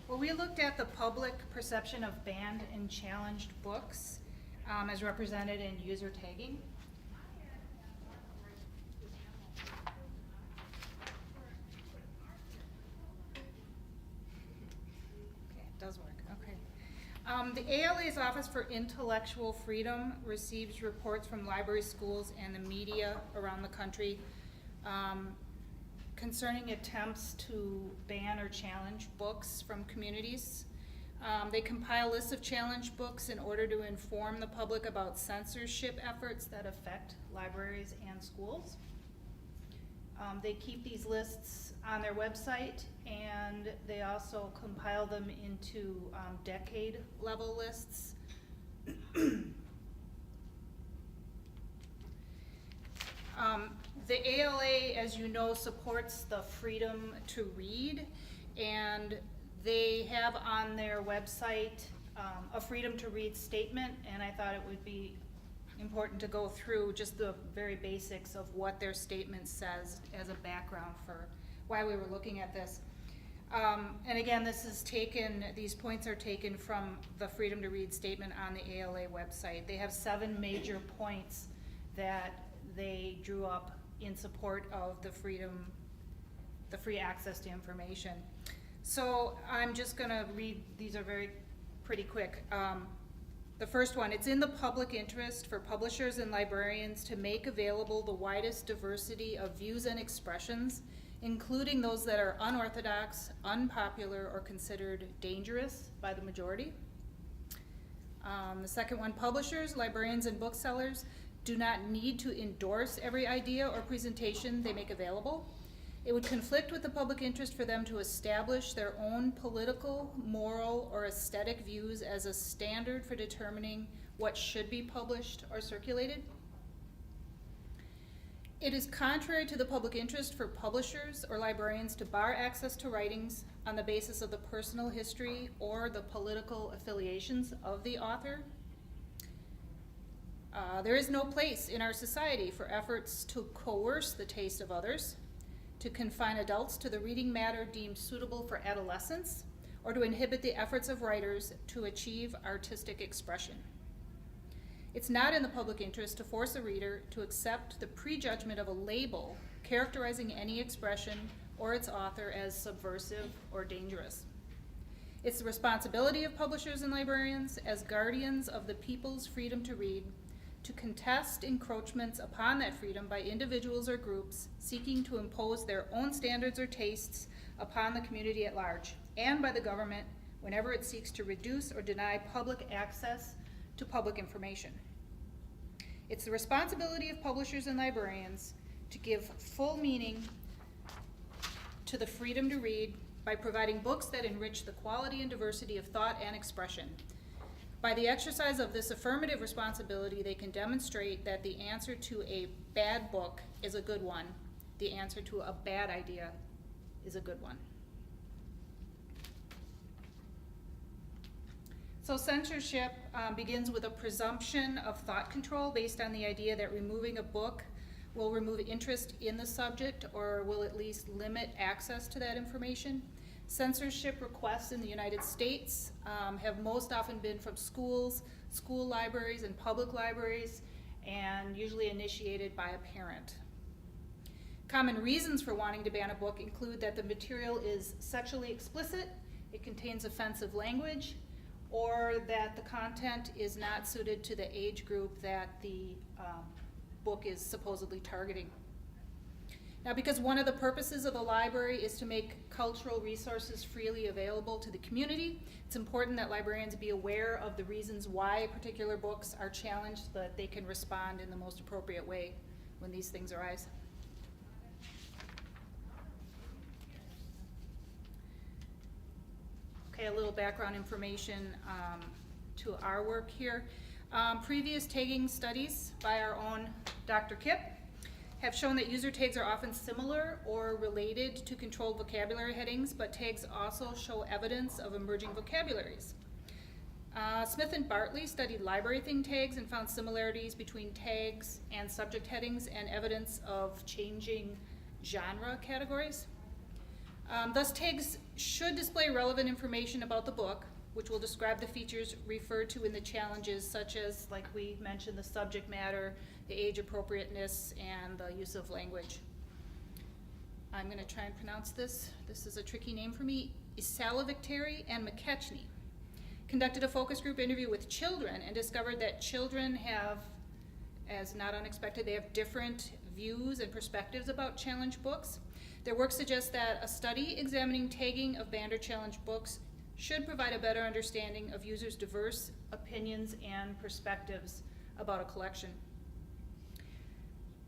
Well, we looked at the public perception of banned and challenged books as represented in user tagging. Okay, it does work, okay. The ALA's Office for Intellectual Freedom receives reports from libraries, schools, and the media around the country concerning attempts to ban or challenge books from communities. They compile lists of challenged books in order to inform the public about censorship efforts that affect libraries and schools. They keep these lists on their website, and they also compile them into decade-level lists. The ALA, as you know, supports the freedom to read, and they have on their website a freedom to read statement, and I thought it would be important to go through just the very basics of what their statement says as a background for why we were looking at this. And again, these points are taken from the freedom to read statement on the ALA website. They have 7 major points that they drew up in support of the free access to information. So I'm just gonna read, these are pretty quick. The first one, it's in the public interest for publishers and librarians to make available the widest diversity of views and expressions, including those that are unorthodox, unpopular, or considered dangerous by the majority. The second one, publishers, librarians, and booksellers do not need to endorse every idea or presentation they make available. It would conflict with the public interest for them to establish their own political, moral, or aesthetic views as a standard for determining what should be published or circulated. It is contrary to the public interest for publishers or librarians to bar access to writings on the basis of the personal history or the political affiliations of the author. There is no place in our society for efforts to coerce the taste of others, to confine adults to the reading matter deemed suitable for adolescents, or to inhibit the efforts of writers to achieve artistic expression. It's not in the public interest to force a reader to accept the prejudgment of a label characterizing any expression or its author as subversive or dangerous. It's the responsibility of publishers and librarians, as guardians of the people's freedom to read, to contest encroachments upon that freedom by individuals or groups seeking to impose their own standards or tastes upon the community at large, and by the government whenever it seeks to reduce or deny public access to public information. It's the responsibility of publishers and librarians to give full meaning to the freedom to read by providing books that enrich the quality and diversity of thought and expression. By the exercise of this affirmative responsibility, they can demonstrate that the answer to a bad book is a good one. The answer to a bad idea is a good one. So censorship begins with a presumption of thought control based on the idea that removing a book will remove interest in the subject or will at least limit access to that information. Censorship requests in the United States have most often been from schools, school libraries, and public libraries, and usually initiated by a parent. Common reasons for wanting to ban a book include that the material is sexually explicit, it contains offensive language, or that the content is not suited to the age group that the book is supposedly targeting. Now, because one of the purposes of the library is to make cultural resources freely available to the community, it's important that librarians be aware of the reasons why particular books are challenged so that they can respond in the most appropriate way when these things arise. Okay, a little background information to our work here. Previous tagging studies by our own Dr. Kipp have shown that user tags are often similar or related to controlled vocabulary headings, but tags also show evidence of emerging vocabularies. Smith and Bartley studied library thing tags and found similarities between tags and subject headings and evidence of changing genre categories. Thus, tags should display relevant information about the book, which will describe the features referred to in the challenges, such as, like we mentioned, the subject matter, the age appropriateness, and the use of language. I'm going to try and pronounce this. This is a tricky name for me. Isalavicteri and McKechnie conducted a focus group interview with children and discovered that children have, as not unexpected, they have different views and perspectives about challenge books. Their work suggests that a study examining tagging of banned or challenged books should provide a better understanding of users' diverse opinions and perspectives about a collection.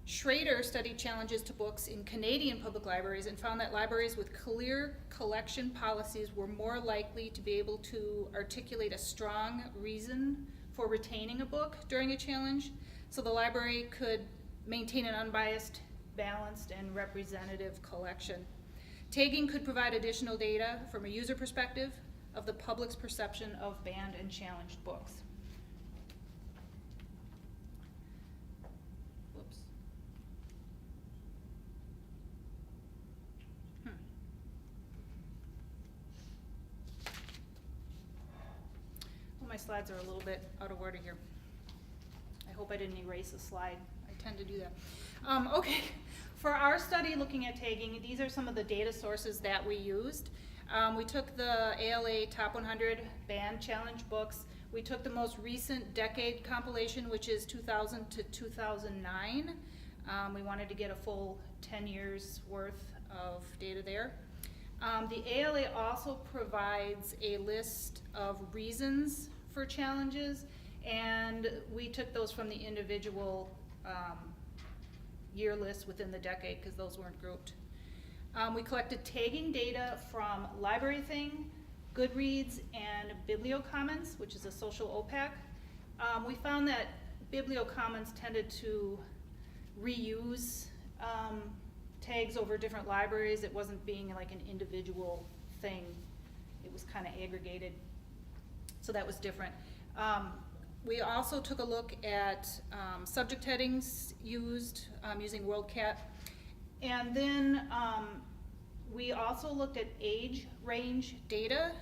Schrader studied challenges to books in Canadian public libraries and found that libraries with clear collection policies were more likely to be able to articulate a strong reason for retaining a book during a challenge, so the library could maintain an unbiased, balanced, and representative collection. Tagging could provide additional data from a user perspective of the public's perception of banned and challenged books. Whoops. Well, my slides are a little bit out of order here. I hope I didn't erase a slide. I tend to do that. Okay, for our study looking at tagging, these are some of the data sources that we used. We took the ALA Top 100 Banned Challenge books. We took the most recent decade compilation, which is 2000 to 2009. We wanted to get a full 10 years worth of data there. The ALA also provides a list of reasons for challenges, and we took those from the individual year lists within the decade because those weren't grouped. We collected tagging data from LibraryThing, Goodreads, and BiblioCommons, which is a social OPAC. We found that BiblioCommons tended to reuse tags over different libraries. It wasn't being like an individual thing. It was kind of aggregated. So that was different. We also took a look at subject headings used using WorldCat. And then we also looked at age range data.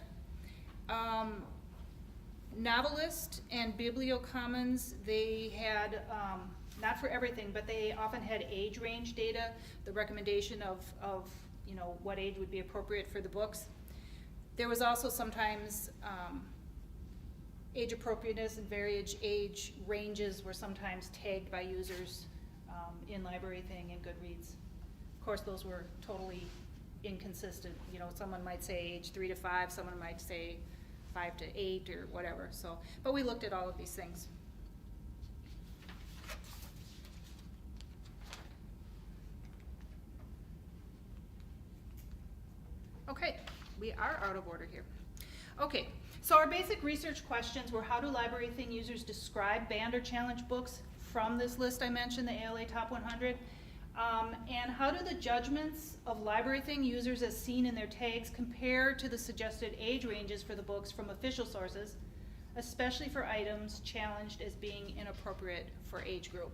Novelist and BiblioCommons, they had, not for everything, but they often had age range data, the recommendation of you know, what age would be appropriate for the books. There was also sometimes age appropriateness and various age ranges were sometimes tagged by users in LibraryThing and Goodreads. Of course, those were totally inconsistent. You know, someone might say age 3 to 5, someone might say 5 to 8 or whatever. So, but we looked at all of these things. Okay, we are out of order here. Okay, so our basic research questions were: how do LibraryThing users describe banned or challenged books from this list I mentioned, the ALA Top 100? And how do the judgments of LibraryThing users as seen in their tags compare to the suggested age ranges for the books from official sources, especially for items challenged as being inappropriate for age group?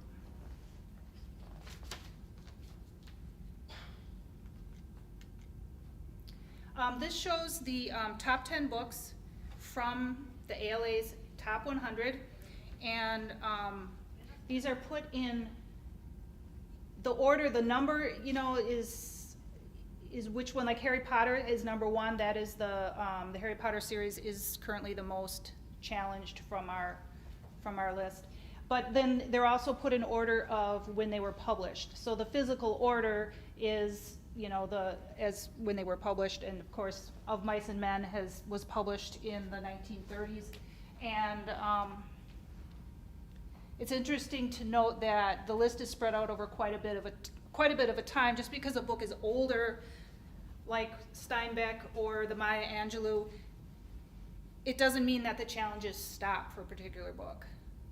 This shows the top 10 books from the ALA's Top 100, and these are put in the order. The number, you know, is which one. Like Harry Potter is number 1. That is the Harry Potter series is currently the most challenged from our list. But then they're also put in order of when they were published. So the physical order is, you know, as when they were published, and of course Of Mice and Men was published in the 1930s, and it's interesting to note that the list is spread out over quite a bit of a time. Just because a book is older, like Steinbeck or the Maya Angelou, it doesn't mean that the challenges stop for a particular book.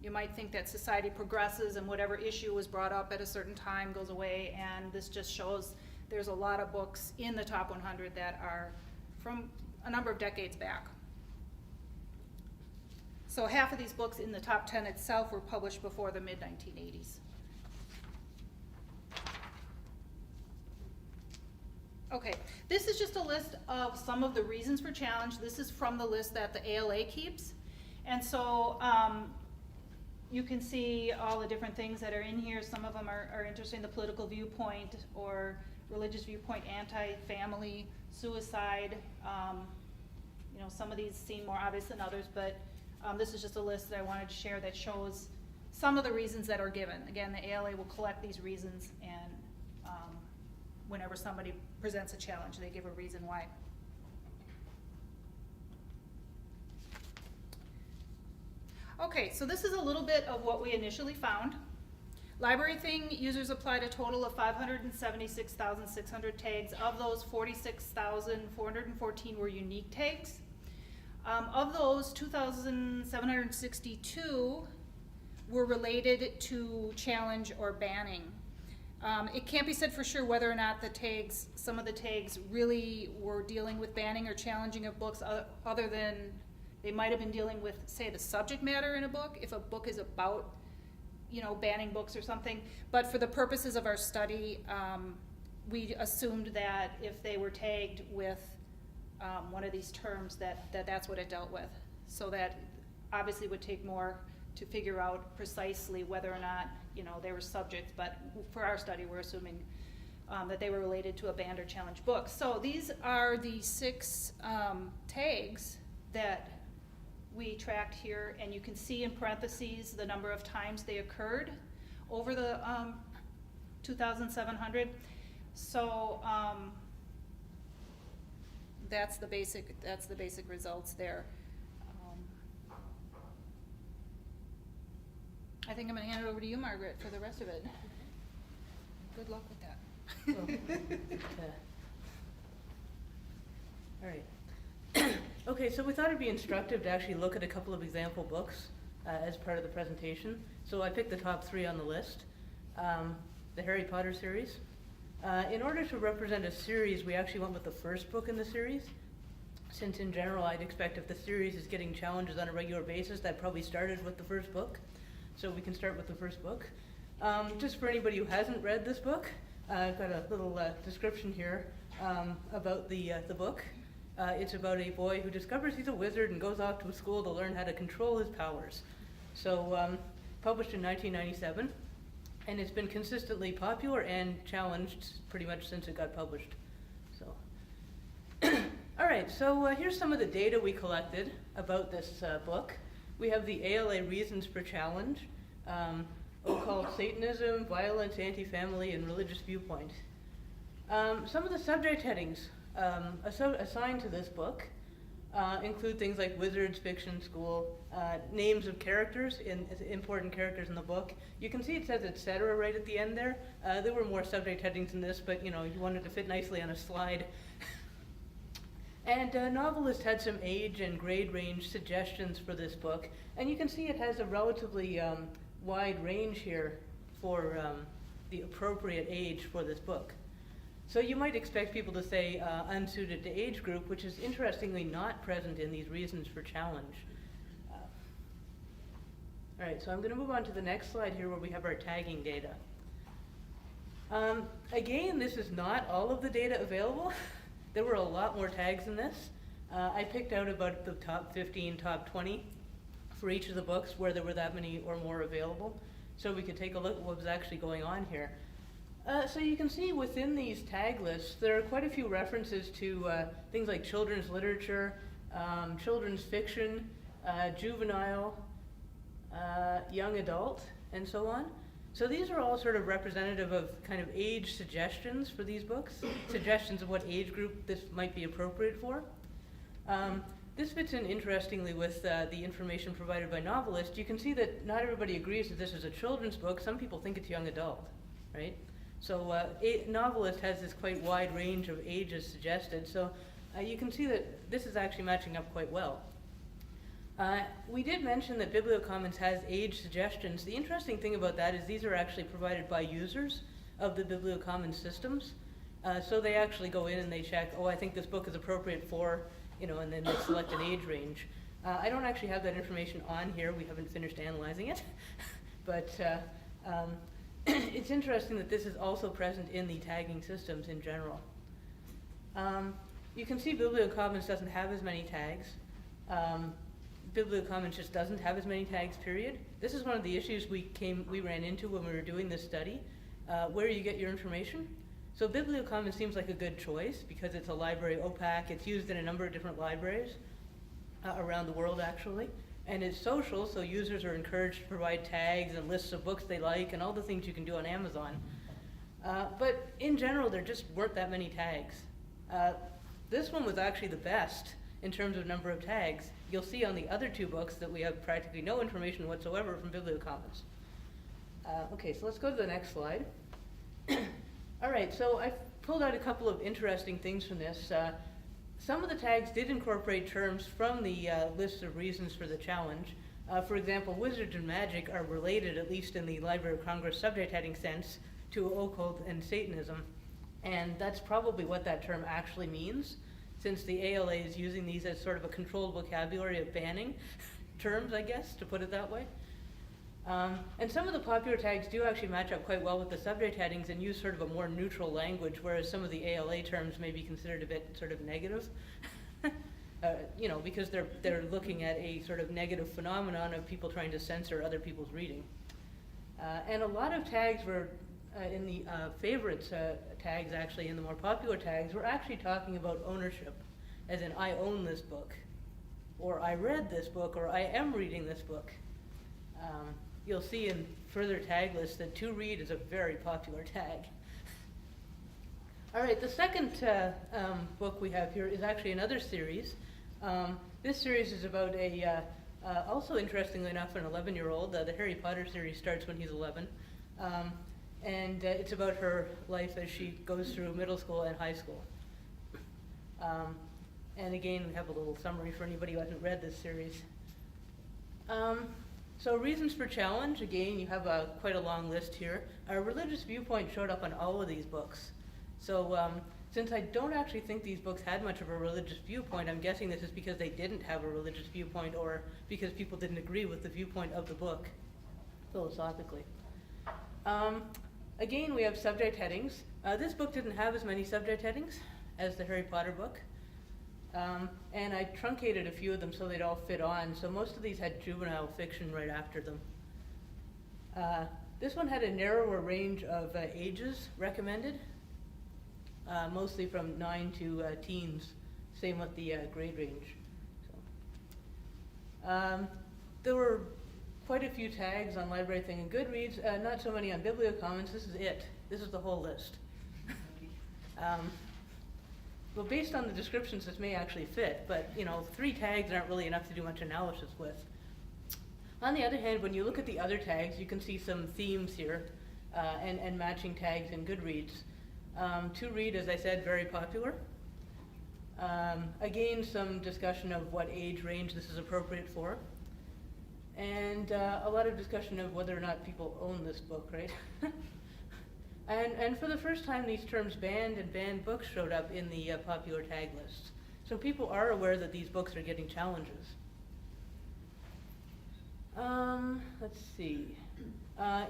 You might think that society progresses and whatever issue was brought up at a certain time goes away, and this just shows there's a lot of books in the top 100 that are from a number of decades back. So half of these books in the top 10 itself were published before the mid-1980s. Okay, this is just a list of some of the reasons for challenge. This is from the list that the ALA keeps. And so you can see all the different things that are in here. Some of them are interesting, the political viewpoint or religious viewpoint, anti-family, suicide. You know, some of these seem more obvious than others, but this is just a list that I wanted to share that shows some of the reasons that are given. Again, the ALA will collect these reasons, and whenever somebody presents a challenge, they give a reason why. Okay, so this is a little bit of what we initially found. Library Thing users applied a total of 576,600 tags. Of those, 46,414 were unique tags. Of those, 2,762 were related to challenge or banning. It can't be said for sure whether or not the tags, some of the tags really were dealing with banning or challenging of books, other than they might have been dealing with, say, the subject matter in a book, if a book is about, you know, banning books or something. But for the purposes of our study, we assumed that if they were tagged with one of these terms, that's what it dealt with. So that obviously would take more to figure out precisely whether or not, you know, they were subjects, but for our study we're assuming that they were related to a banned or challenged book. So these are the 6 tags that we tracked here, and you can see in parentheses the number of times they occurred over the 2,700. So that's the basic results there. I think I'm going to hand it over to you, Margaret, for the rest of it. Good luck with that. All right. Okay, so we thought it'd be instructive to actually look at a couple of example books as part of the presentation. So I picked the top 3 on the list. The Harry Potter series. In order to represent a series, we actually went with the first book in the series. Since in general, I'd expect if the series is getting challenges on a regular basis, that probably started with the first book. So we can start with the first book. Just for anybody who hasn't read this book, I've got a little description here about the book. It's about a boy who discovers he's a wizard and goes off to a school to learn how to control his powers. So published in 1997, and it's been consistently popular and challenged pretty much since it got published. So, all right, so here's some of the data we collected about this book. We have the ALA reasons for challenge, called Satanism, violence, anti-family, and religious viewpoint. Some of the subject headings assigned to this book include things like wizards, fiction, school, names of characters, important characters in the book. You can see it says etc. right at the end there. There were more subject headings in this, but you wanted to fit nicely on a slide. And novelist had some age and grade range suggestions for this book, and you can see it has a relatively wide range here for the appropriate age for this book. So you might expect people to say unsuited to age group, which is interestingly not present in these reasons for challenge. All right, so I'm going to move on to the next slide here where we have our tagging data. Again, this is not all of the data available. There were a lot more tags in this. I picked out about the top 15, top 20 for each of the books where there were that many or more available, so we could take a look at what was actually going on here. So you can see within these tag lists, there are quite a few references to things like children's literature, children's fiction, juvenile, young adult, and so on. So these are all sort of representative of kind of age suggestions for these books, suggestions of what age group this might be appropriate for. This fits in interestingly with the information provided by novelists. You can see that not everybody agrees that this is a children's book. Some people think it's young adult, right? So a novelist has this quite wide range of ages suggested. So you can see that this is actually matching up quite well. We did mention that BiblioCommons has age suggestions. The interesting thing about that is these are actually provided by users of the BiblioCommons systems. So they actually go in and they check, oh, I think this book is appropriate for, and then they select an age range. I don't actually have that information on here. We haven't finished analyzing it. But it's interesting that this is also present in the tagging systems in general. You can see Bibliocommons doesn't have as many tags. Bibliocommons just doesn't have as many tags, period. This is one of the issues we ran into when we were doing this study, where you get your information. So Bibliocommons seems like a good choice because it's a library OPAC. It's used in a number of different libraries around the world, actually. And it's social, so users are encouraged to provide tags and lists of books they like and all the things you can do on Amazon. But in general, there just weren't that many tags. This one was actually the best in terms of number of tags. You'll see on the other two books that we have practically no information whatsoever from Bibliocommons. Okay, so let's go to the next slide. All right, so I've pulled out a couple of interesting things from this. Some of the tags did incorporate terms from the list of reasons for the challenge. For example, wizards and magic are related, at least in the Library of Congress subject heading sense, to occult and Satanism. And that's probably what that term actually means, since the ALA is using these as sort of a controlled vocabulary of banning terms, I guess, to put it that way. And some of the popular tags do actually match up quite well with the subject headings and use sort of a more neutral language, whereas some of the ALA terms may be considered a bit sort of negative. You know, because they're looking at a sort of negative phenomenon of people trying to censor other people's reading. And a lot of tags were in the favorites tags, actually, in the more popular tags, we're actually talking about ownership, as in I own this book, or I read this book, or I am reading this book. You'll see in further tag lists that to read is a very popular tag. All right, the second book we have here is actually another series. This series is about a, also interestingly enough, an 11-year-old. The Harry Potter series starts when he's 11. And it's about her life as she goes through middle school and high school. And again, we have a little summary for anybody who hasn't read this series. So reasons for challenge, again, you have quite a long list here. Our religious viewpoint showed up on all of these books. So since I don't actually think these books had much of a religious viewpoint, I'm guessing this is because they didn't have a religious viewpoint or because people didn't agree with the viewpoint of the book, philosophically. Again, we have subject headings. This book didn't have as many subject headings as the Harry Potter book. And I truncated a few of them so they'd all fit on. So most of these had juvenile fiction right after them. This one had a narrower range of ages recommended, mostly from 9 to teens. Same with the grade range. So, there were quite a few tags on Library Thing and Goodreads, not so many on Bibliocommons. This is it. This is the whole list. Well, based on the descriptions, this may actually fit, but you know, 3 tags aren't really enough to do much analysis with. On the other hand, when you look at the other tags, you can see some themes here, and matching tags in Goodreads. To read, as I said, very popular. Again, some discussion of what age range this is appropriate for. And a lot of discussion of whether or not people own this book, right? And for the first time, these terms banned and banned books showed up in the popular tag lists. So people are aware that these books are getting challenges. Let's see.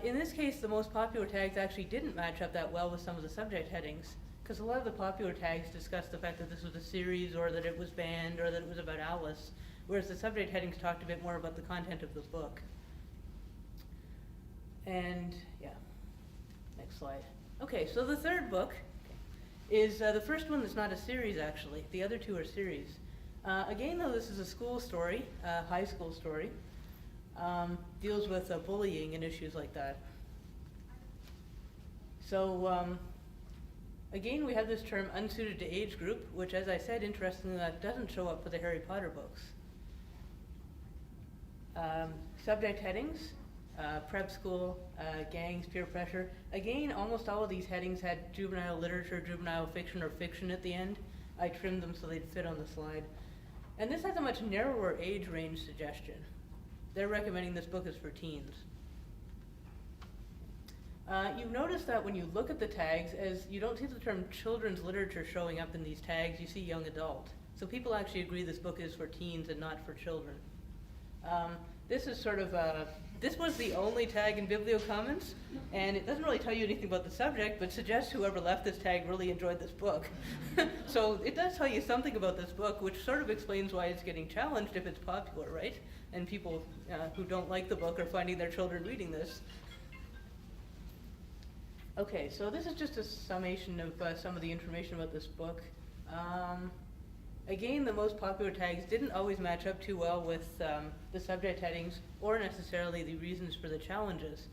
In this case, the most popular tags actually didn't match up that well with some of the subject headings, because a lot of the popular tags discussed the fact that this was a series, or that it was banned, or that it was about Alice, whereas the subject headings talked a bit more about the content of the book. And yeah. Next slide. Okay, so the third book is the first one that's not a series, actually. The other 2 are series. Again, though, this is a school story, high school story. Deals with bullying and issues like that. So, again, we have this term unsuited to age group, which, as I said, interestingly, that doesn't show up for the Harry Potter books. Subject headings. Prep school, gangs, peer pressure. Again, almost all of these headings had juvenile literature, juvenile fiction, or fiction at the end. I trimmed them so they'd fit on the slide. And this has a much narrower age range suggestion. They're recommending this book is for teens. You've noticed that when you look at the tags, as you don't see the term children's literature showing up in these tags, you see young adult. So people actually agree this book is for teens and not for children. This is sort of this was the only tag in BiblioCommons, and it doesn't really tell you anything about the subject, but suggests whoever left this tag really enjoyed this book. So it does tell you something about this book, which sort of explains why it's getting challenged if it's popular, right? And people who don't like the book are finding their children reading this. Okay, so this is just a summation of some of the information about this book. Again, the most popular tags didn't always match up too well with the subject headings or necessarily the reasons for the challenges.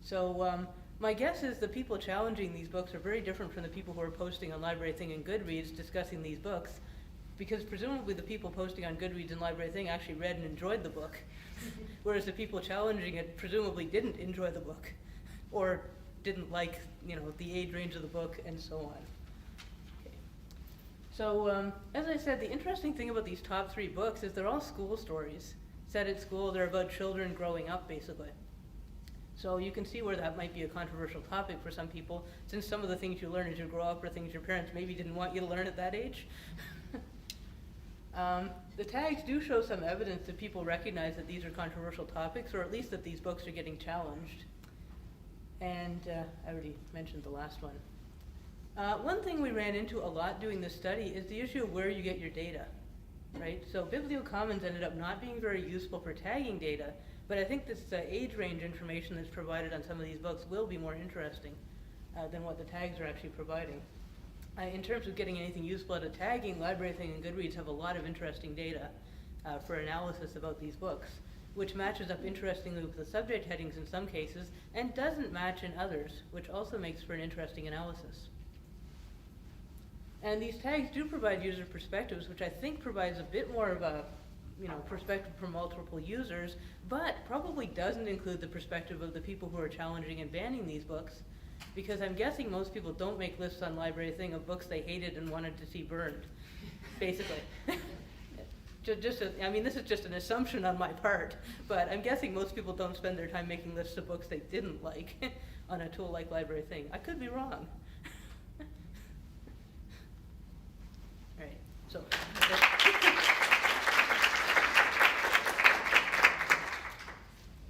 So my guess is the people challenging these books are very different from the people who are posting on Library Thing and Goodreads discussing these books, because presumably the people posting on Goodreads and Library Thing actually read and enjoyed the book, whereas the people challenging it presumably didn't enjoy the book or didn't like, the age range of the book and so on. So, as I said, the interesting thing about these top 3 books is they're all school stories. Set at school, they're about children growing up, basically. So you can see where that might be a controversial topic for some people, since some of the things you learn as you grow up are things your parents maybe didn't want you to learn at that age. The tags do show some evidence that people recognize that these are controversial topics, or at least that these books are getting challenged. And I already mentioned the last one. One thing we ran into a lot doing this study is the issue of where you get your data, right? So BiblioCommons ended up not being very useful for tagging data, but I think this age range information that's provided on some of these books will be more interesting than what the tags are actually providing. In terms of getting anything useful out of tagging, Library Thing and Goodreads have a lot of interesting data for analysis about these books, which matches up interestingly with the subject headings in some cases and doesn't match in others, which also makes for an interesting analysis. And these tags do provide user perspectives, which I think provides a bit more of a perspective from multiple users, but probably doesn't include the perspective of the people who are challenging and banning these books, because I'm guessing most people don't make lists on Library Thing of books they hated and wanted to see burned, basically. This is just an assumption on my part, but I'm guessing most people don't spend their time making lists of books they didn't like on a tool like Library Thing. I could be wrong. All right, so.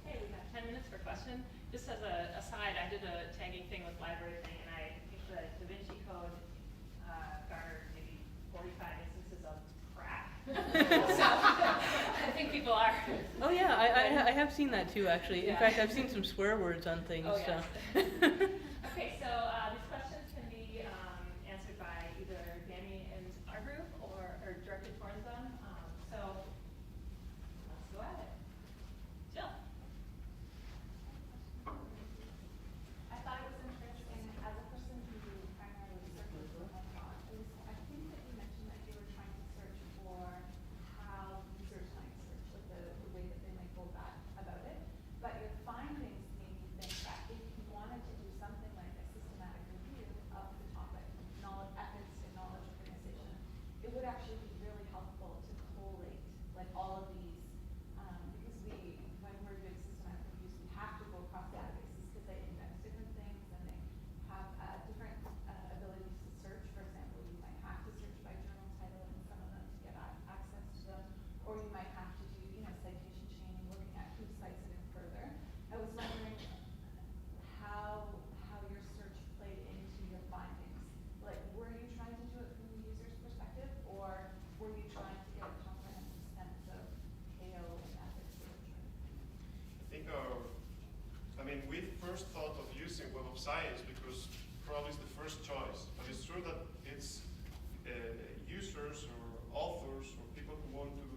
Hey, we got 10 minutes for question. Just as an aside, I did a tagging thing with Library Thing, and I think the Da Vinci Code garnered maybe 45 instances of crap. So I think people are. Oh yeah, I have seen that too, actually. In fact, I've seen some swear words on things. Oh, yeah. So. Okay, so these questions can be answered by either Danny and our group or directed towards them. So let's go at it. Jill. I thought it was interesting, as a person who primarily searches for my blog, I think that you mentioned that you were trying to search for how users might search, like the way that they might go about it. But your findings made me think that if you wanted to do something like a systematic review of the topic, ethics in knowledge organization, it would actually be really helpful to collate like all of these, because when we're doing systematic reviews, we have to go across databases because they index different things and they have different abilities to search. For example, you might have to search by journal title in some of them to get access to them, or you might have to do citation chaining, looking at who cites it in further. I was wondering how your search played into your findings. Like, were you trying to do it from the user's perspective, or were you trying to get a comprehensive sense of KO and ethics literature? I think we first thought of using Web of Science because probably it's the first choice, but it's true that it's users or authors or people who want to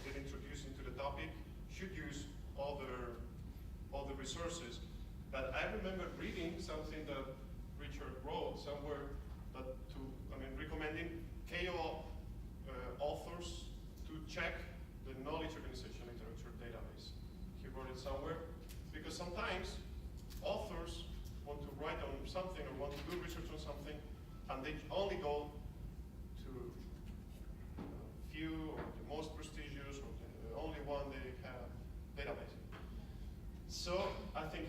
get introduced into the topic should use all the resources. But I remember reading something that Richard wrote somewhere recommending KO authors to check the knowledge organization literature database. He wrote it somewhere because sometimes authors want to write on something or want to do research on something, and they only go to few or the most prestigious or the only one they have database. So I think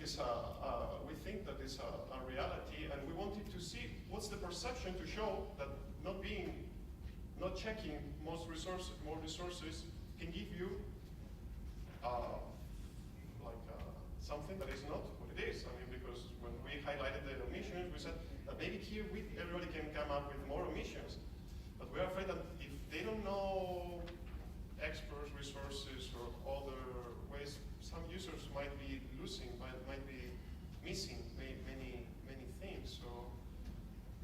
we think that it's a reality, and we wanted to see what's the perception to show that not checking more resources can give you something that is not what it is. I mean, because when we highlighted the omissions, we said that maybe here everybody can come up with more omissions. But we're afraid that if they don't know experts, resources, or other ways, some users might be losing, might be missing many things. So,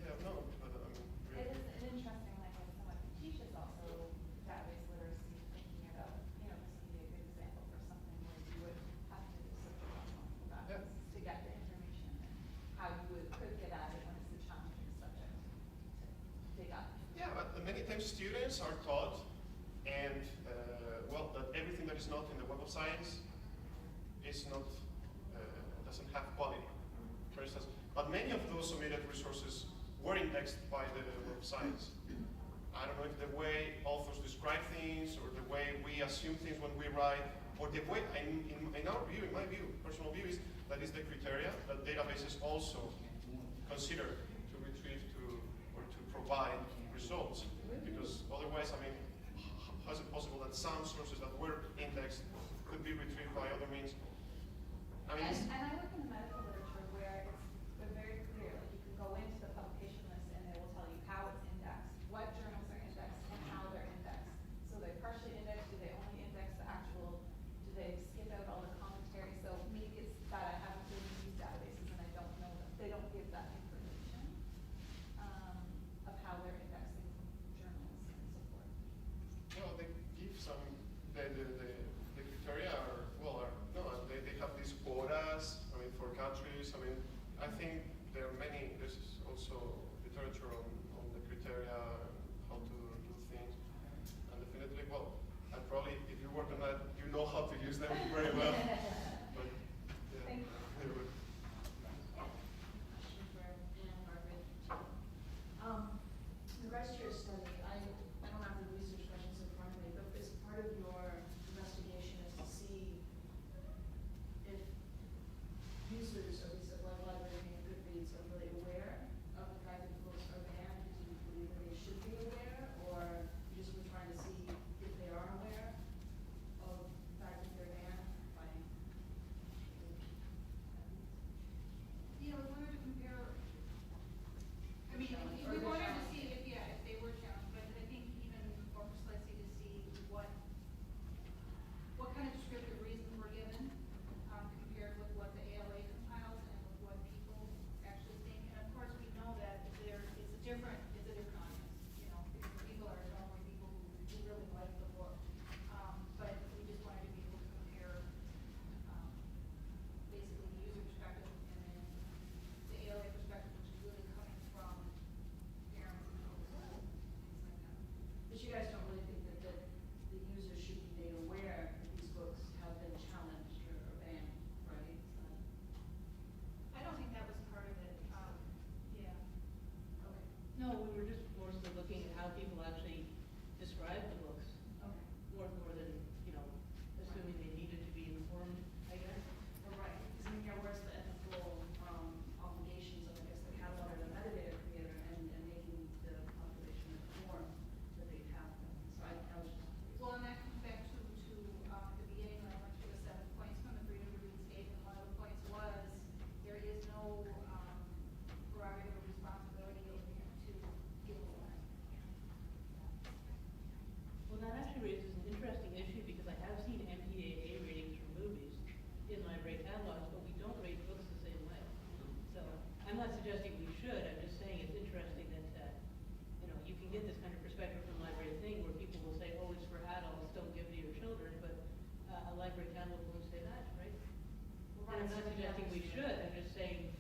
yeah, no, but I mean, It is an interesting, like, as someone who teaches also database literacy, thinking about, you know, this would be a good example for something where you would have to search across multiple databases to get the information, and how you could get at it when it's a challenging subject to dig up. yeah, but many times students are taught, and well, that everything that is not in the Web of Science is not doesn't have quality, for instance. But many of those omitted resources were indexed by the Web of Science. I don't know if the way authors describe things, or the way we assume things when we write, or the way, in our view, in my view, personal view, is that is the criteria that databases also consider to retrieve or to provide results. Because otherwise, I mean, how is it possible that some sources that were indexed could be retrieved by other means? I mean, And I look in the medical literature where it's very clear, like you can go into the publication list and they will tell you how it's indexed, what journals are indexed, and how they're indexed. So they're partially indexed, do they only index the actual, do they skip out all the commentary? So maybe it's that I haven't been in these databases and I don't know that, they don't give that information of how they're indexing journals and so forth. well, they give some, the criteria are, well, no, they have these quotas, I mean, for countries. I mean, I think there are many, there's also literature on the criteria and how to do things. And definitely, well, and probably if you work on that, you know how to use them very well. But, yeah. Thank you. Anyway. Question for Margaret. In regards to your study, I don't have the research questions in front of me, but as part of your investigation is to see if users of these web libraries and Goodreads are really aware of the fact that books are banned. Do you believe that they should be aware, or you just were trying to see if they are aware of the fact that they're banned by? Yeah, we wanted to compare, I mean, we wanted to see if, if they were challenged, but I think even more precisely to see what kind of descriptive reasons were given, compared with what the ALA compiles and with what people actually think. And of course, we know that it's a different audience, you know, because people are normally people who really like the book. But we just wanted to be able to compare, basically the user perspective and then the ALA perspective, which is really coming from parents and schools, things like that. But you guys don't really think that the users should be made aware that these books have been challenged or banned, right? I don't think that was part of it, yeah. Okay. No, we were just mostly looking at how people actually describe the books, Okay. more than, you know, assuming they needed to be informed, I guess. Right, because I mean, yeah, where's the ethical obligations of, I guess, the cataloger, the metadata creator, and making the population inform that they have them. So I was just. Well, and that comes back to the beginning, when I went through the 7 points from the freedom to read statement. One of the points was, there is no prerogative or responsibility of the parent to give a warning. Well, that actually raises an interesting issue, because I have seen MPAA ratings for movies in library catalogs, but we don't rate books the same way. So I'm not suggesting we should, I'm just saying it's interesting that, you know, you can get this kind of perspective from library thing where people will say, oh, it's for adults, don't give it to your children, but a library catalog won't say that, right? And I'm not suggesting we should, I'm just saying